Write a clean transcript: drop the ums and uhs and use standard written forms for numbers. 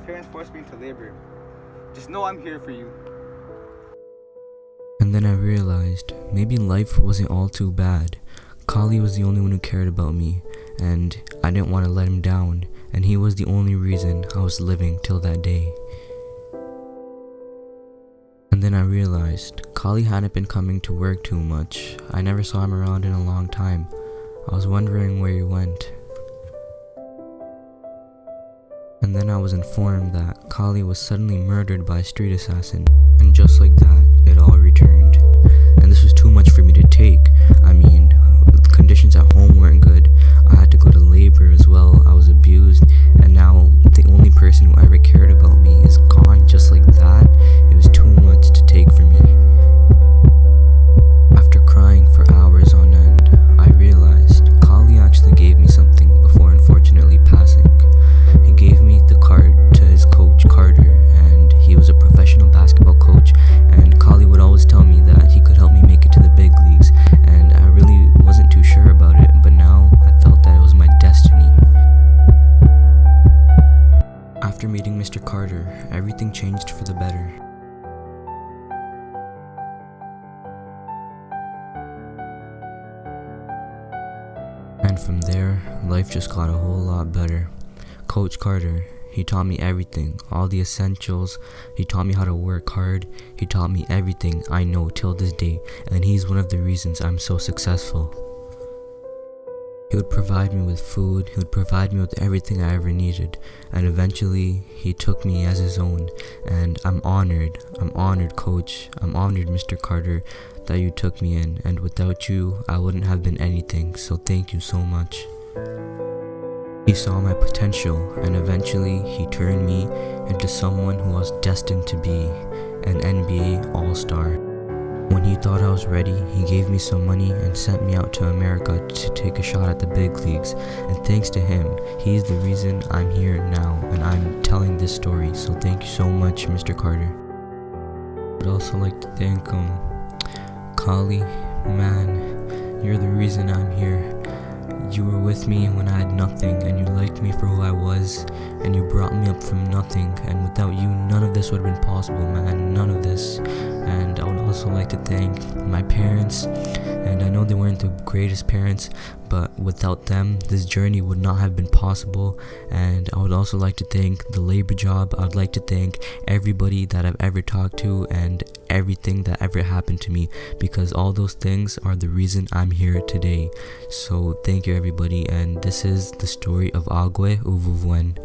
parents forced me into labor. Just know I'm here for you. And then I realized maybe life wasn't all too bad. Kali was the only one who cared about me, and I didn't want to let him down, and he was the only reason I was living till that day. And then I realized Kali hadn't been coming to work too much. I never saw him around in a long time. I was wondering where he went. And then I was informed that Kali was suddenly murdered by a street assassin. And just like that, it all returned. And this was too much for me to take. I mean, the conditions at home weren't good. I had to go to labor as well. I was abused. And now the only person who ever cared about me is gone just like that. It was too much to take for me. After crying for hours on end, I realized Kali actually gave me something before unfortunately passing. He gave me the card to his coach, Carter, and he was a professional basketball coach, and Kali would always tell me that he could help me make it to the big leagues, and I really wasn't too sure about it, but now I felt that it was my destiny. After meeting Mr. Carter, everything changed for the better. And from there, life just got a whole lot better. Coach Carter, he taught me everything, all the essentials. He taught me how to work hard. He taught me everything I know till this day, and he's one of the reasons I'm so successful. He would provide me with food, he would provide me with everything I ever needed, and eventually he took me as his own, and I'm honored, Coach, I'm honored, Mr. Carter, that you took me in, and without you, I wouldn't have been anything, so thank you so much. He saw my potential, and eventually he turned me into someone who was destined to be an NBA All-Star. When he thought I was ready, he gave me some money and sent me out to America to take a shot at the big leagues. And thanks to him, he's the reason I'm here now and I'm telling this story. So thank you so much, Mr. Carter. I'd also like to thank Kali. Man, you're the reason I'm here. You were with me when I had nothing, and you liked me for who I was, and you brought me up from nothing, and without you, none of this would have been possible, man, none of this. And I would also like to thank my parents, and I know they weren't the greatest parents, but without them, this journey would not have been possible. And I would also like to thank the labor job. I would like to thank everybody that I've ever talked to and everything that ever happened to me, because all those things are the reason I'm here today. So thank you everybody, and this is the story of Agwe Uvuvwen.